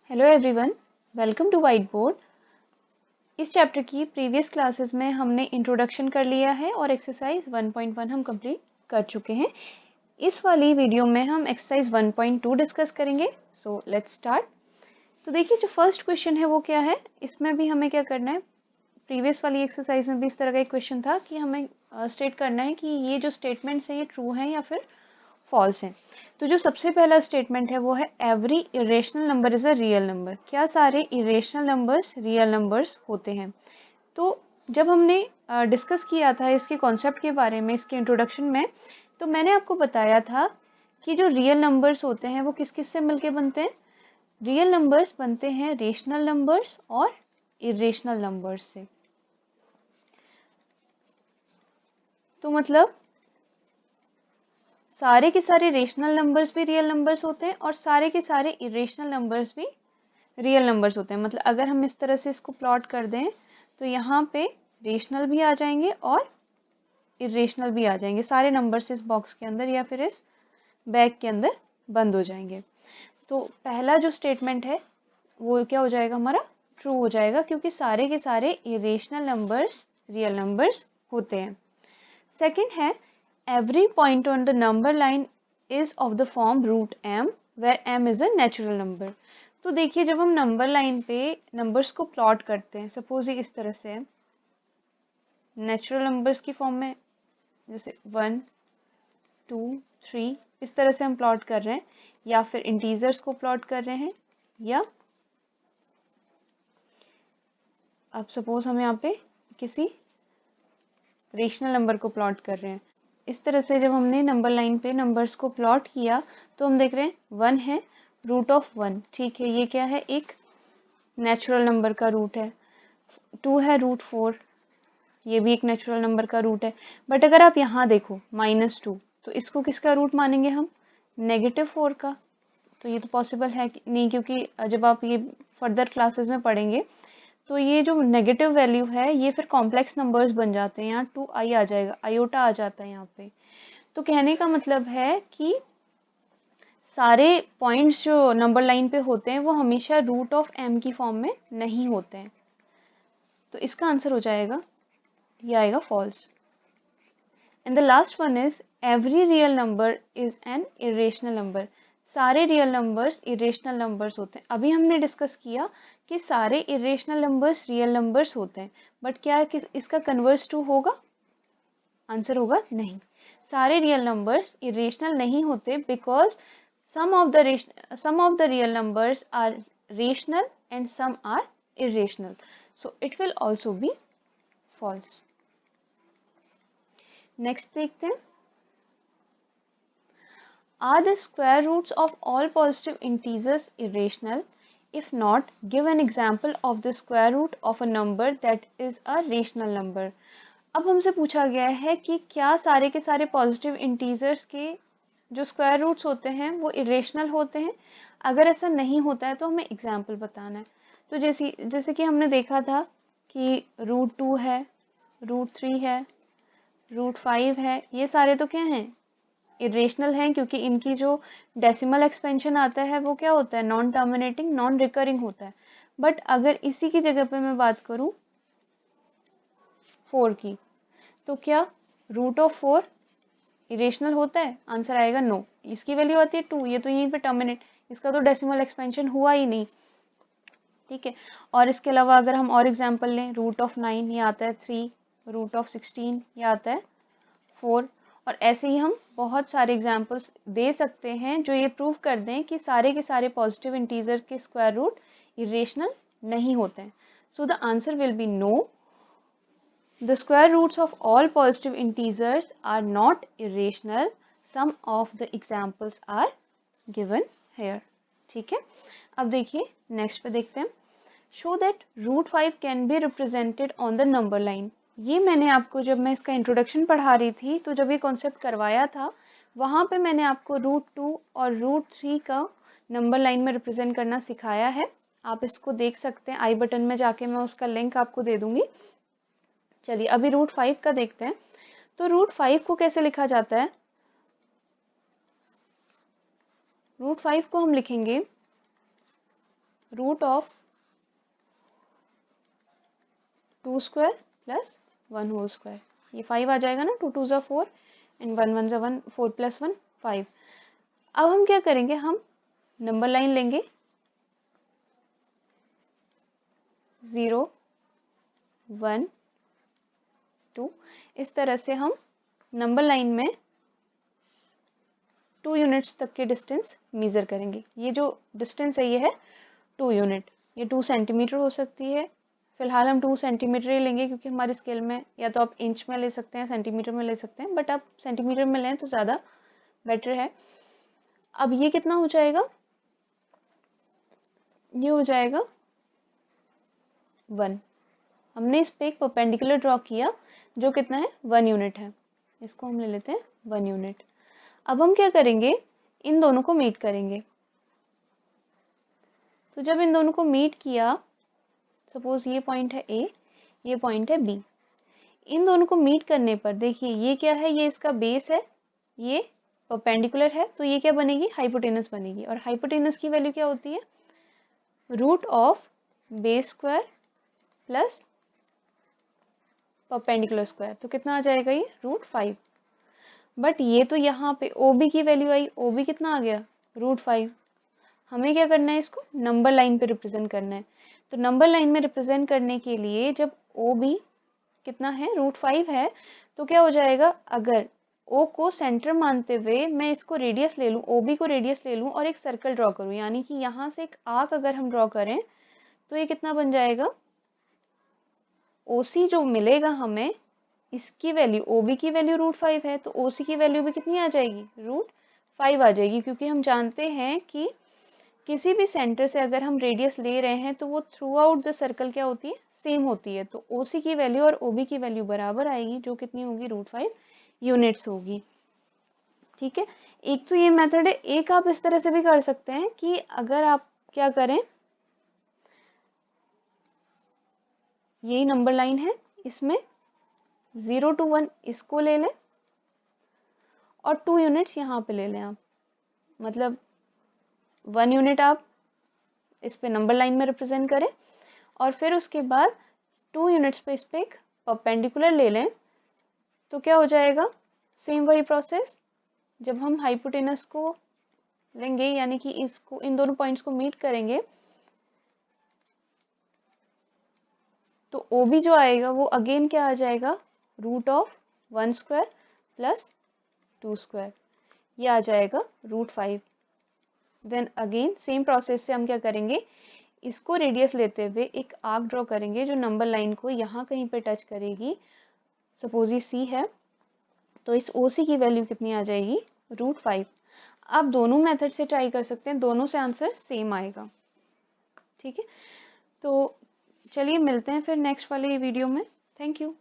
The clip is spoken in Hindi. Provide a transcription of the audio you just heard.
Hello everyone, welcome to whiteboard. इस चैप्टर की प्रीवियस क्लासेस में हमने इंट्रोडक्शन कर लिया है और एक्सरसाइज 1.1 हम कंप्लीट कर चुके हैं। इस वाली वीडियो में हम एक्सरसाइज 1.2 डिस्कस करेंगे। So let's start. तो देखिए, जो फर्स्ट क्वेश्चन है वो क्या है, इसमें भी हमें क्या करना है। प्रीवियस वाली एक्सरसाइज में भी इस तरह का एक क्वेश्चन था कि हमें स्टेट करना है कि ये जो स्टेटमेंट्स हैं ये ट्रू हैं या फिर फॉल्स है। तो जो सबसे पहला स्टेटमेंट है वो है every irrational number is a real number. क्या सारे इरेशनल नंबर्स रियल नंबर्स होते हैं? तो जब हमने डिस्कस किया था इसके कॉन्सेप्ट के बारे में, इसके इंट्रोडक्शन में, तो मैंने आपको बताया था कि जो रियल नंबर्स होते हैं वो किस किस से मिलके बनते हैं। रियल नंबर्स बनते हैं रेशनल नंबर्स और इरेशनल नंबर्स से। तो मतलब सारे के सारे रेशनल नंबर्स भी रियल नंबर्स होते हैं और सारे के सारे इरेशनल नंबर्स भी रियल नंबर्स होते हैं। मतलब अगर हम इस तरह से इसको प्लॉट कर दें तो यहाँ पे रेशनल भी आ जाएंगे और इरेशनल भी आ जाएंगे। सारे नंबर्स इस बॉक्स के अंदर या फिर इस बैग के अंदर बंद हो जाएंगे। तो पहला जो स्टेटमेंट है वो क्या हो जाएगा, हमारा ट्रू हो जाएगा, क्योंकि सारे के सारे इरेशनल नंबर्स रियल नंबर्स होते हैं। सेकेंड है every point on the number line is of the form root m where m is a natural number. तो देखिए, जब हम नंबर लाइन पे नंबर्स को प्लॉट करते हैं, सपोज ये इस तरह से है, नेचुरल नंबर्स की फॉर्म में, जैसे 1 2 3 इस तरह से हम प्लॉट कर रहे हैं, या फिर इंटीजर्स को प्लॉट कर रहे हैं, या अब सपोज हम यहाँ पे किसी रेशनल नंबर को प्लॉट कर रहे हैं। इस तरह से जब हमने नंबर लाइन पे नंबर्स को प्लॉट किया तो हम देख रहे हैं 1 है रूट ऑफ 1, ठीक है, ये क्या है, एक नेचुरल नंबर का रूट है। 2 है रूट 4, ये भी एक नेचुरल नंबर का रूट है। बट अगर आप यहाँ देखो -2, तो इसको किसका रूट मानेंगे हम, -4 का। तो ये तो पॉसिबल है नहीं, क्योंकि जब आप ये फर्दर क्लासेस में पढ़ेंगे तो ये जो नेगेटिव वैल्यू है ये फिर कॉम्प्लेक्स नंबर्स बन जाते हैं। यहाँ 2i आ जाएगा, आयोटा आ जाता है यहाँ पे। तो कहने का मतलब है कि सारे पॉइंट्स जो नंबर लाइन पे होते हैं वो हमेशा रूट ऑफ m की फॉर्म में नहीं होते हैं। तो इसका आंसर हो जाएगा, ये आएगा false. And the last one is every real number is an irrational number. सारे रियल नंबर्स इरेशनल नंबर्स होते हैं। अभी हमने डिस्कस किया कि सारे इरेशनल नंबर्स रियल नंबर्स होते हैं, बट क्या इसका कन्वर्स टू होगा? आंसर होगा नहीं। सारे रियल नंबर्स इरेशनल नहीं होते, because some of the real numbers are rational and some are irrational. So it will also be false. Next देखते हैं, are the square roots of all positive integers irrational? If not, give an example of the square root of a number that is a rational number. अब हमसे पूछा गया है कि क्या सारे के सारे पॉजिटिव इंटीजर्स के जो स्क्वायर रूट्स होते हैं वो इरेशनल होते हैं। अगर ऐसा नहीं होता है तो हमें एग्जाम्पल बताना है। तो जैसे कि हमने देखा था कि √2 है, √3 है, √5 है, ये सारे तो क्या हैं, इरेशनल हैं, क्योंकि इनकी जो डेसिमल एक्सपेंशन आता है वो क्या होता है, नॉन टर्मिनेटिंग नॉन रिकरिंग होता है। बट अगर इसी की जगह पे मैं बात करूं 4 की, तो क्या √4 इरेशनल होता है? आंसर आएगा नो। इसकी वैल्यू आती है 2, ये तो यहीं पे टर्मिनेट, इसका तो डेसिमल एक्सपेंशन हुआ ही नहीं, ठीक है। और इसके अलावा अगर हम और एग्जांपल लें, √9 ये आता है 3, √16 ये आता है 4, और ऐसे ही हम बहुत सारे एग्जांपल्स दे सकते हैं जो ये प्रूव कर दें कि सारे के सारे पॉजिटिव इंटीजर के स्क्वायर रूट इरेशनल नहीं होते हैं। So the answer will be no. The square roots of all positive integers are not irrational. Some of the examples are given here. ठीक है, अब देखिए नेक्स्ट पे देखते हैं। Show that √5 can be represented on the number line. ये मैंने आपको, जब मैं इसका इंट्रोडक्शन पढ़ा रही थी तो जब ये कॉन्सेप्ट करवाया था वहाँ पे मैंने आपको √2 और √3 का नंबर लाइन में रिप्रेजेंट करना सिखाया है। आप इसको देख सकते हैं, आई बटन में जाके मैं उसका लिंक आपको दे दूंगी। चलिए अभी √5 का देखते हैं। तो √5 को कैसे लिखा जाता है? √5 को हम लिखेंगे root of 2 square plus 1 whole square, ये 5 आ जाएगा ना, 2 2 ज़ा 4 एंड 1 1 ज़ा 1, 4 प्लस 1 5। अब हम क्या करेंगे, हम नंबर लाइन लेंगे 0 1 2, इस तरह से हम नंबर लाइन में 2 यूनिट्स तक के डिस्टेंस मेजर करेंगे। ये जो डिस्टेंस है ये है 2 यूनिट, ये 2 सेंटीमीटर हो सकती है, फिलहाल हम 2 सेंटीमीटर ही लेंगे क्योंकि हमारे स्केल में या तो आप इंच में ले सकते हैं, सेंटीमीटर में ले सकते हैं, बट आप सेंटीमीटर में लें तो ज़्यादा बेटर है। अब ये कितना हो जाएगा, ये हो जाएगा 1। हमने इस पे एक परपेंडिकुलर ड्रॉ किया जो कितना है 1 यूनिट है, इसको हम ले लेते हैं 1 यूनिट। अब हम क्या करेंगे, इन दोनों को मीट करेंगे। तो जब इन दोनों को मीट किया, सपोज ये पॉइंट है ए, ये पॉइंट है बी, इन दोनों को मीट करने पर देखिए ये क्या है, ये इसका बेस है, ये परपेंडिकुलर है, तो ये क्या बनेगी, हाइपोटेनस बनेगी। और हाइपोटेनस की वैल्यू क्या होती है, root of base square plus perpendicular square, तो कितना आ जाएगा ये रूट 5। बट ये तो यहाँ पे OB की वैल्यू आई, OB कितना आ गया रूट 5। हमें क्या करना है, इसको नंबर लाइन पे रिप्रेजेंट करना है। तो नंबर लाइन में रिप्रेजेंट करने के लिए जब OB कितना है रूट 5 है, तो क्या हो जाएगा, अगर O को सेंटर मानते हुए मैं इसको रेडियस ले लूँ, OB को रेडियस ले लूँ और एक सर्कल ड्रॉ करूँ, यानी कि यहाँ से एक आर्क अगर हम ड्रॉ करें तो ये कितना बन जाएगा, OC जो मिलेगा हमें, इसकी वैल्यू, OB की वैल्यू रूट 5 है तो OC की वैल्यू भी कितनी आ जाएगी, रूट 5 आ जाएगी। क्योंकि हम जानते हैं कि किसी भी सेंटर से अगर हम रेडियस ले रहे हैं तो वो थ्रू आउट द सर्कल क्या होती है, सेम होती है। तो OC की वैल्यू और OB की वैल्यू बराबर आएगी, जो कितनी होगी, रूट 5 यूनिट्स होगी। ठीक है, एक तो ये मेथड है। एक आप इस तरह से भी कर सकते हैं कि अगर आप क्या करें, यही नंबर लाइन है, इसमें 0 to 1 इसको ले लें और 2 यूनिट्स यहाँ पे ले लें आप, मतलब 1 यूनिट आप इस पे नंबर लाइन में रिप्रेजेंट करें और फिर उसके बाद 2 यूनिट्स पे इस पे एक परपेंडिकुलर ले लें। तो क्या हो जाएगा, सेम वही प्रोसेस, जब हम हाइपोटेनस को लेंगे यानी कि इसको, इन दोनों पॉइंट्स को मीट करेंगे, तो OB जो आएगा वो अगेन क्या आ जाएगा, root of 1 square plus 2 square, ये आ जाएगा root 5। Then again same process से हम क्या करेंगे, इसको रेडियस लेते हुए एक आर्क ड्रॉ करेंगे जो नंबर लाइन को यहाँ कहीं पे टच करेगी। सपोज ये C है, तो इस OC की वैल्यू कितनी आ जाएगी, रूट 5। आप दोनों मेथड से ट्राई कर सकते हैं, दोनों से आंसर सेम आएगा। ठीक है, तो चलिए मिलते हैं फिर नेक्स्ट वाले वीडियो में। Thank you.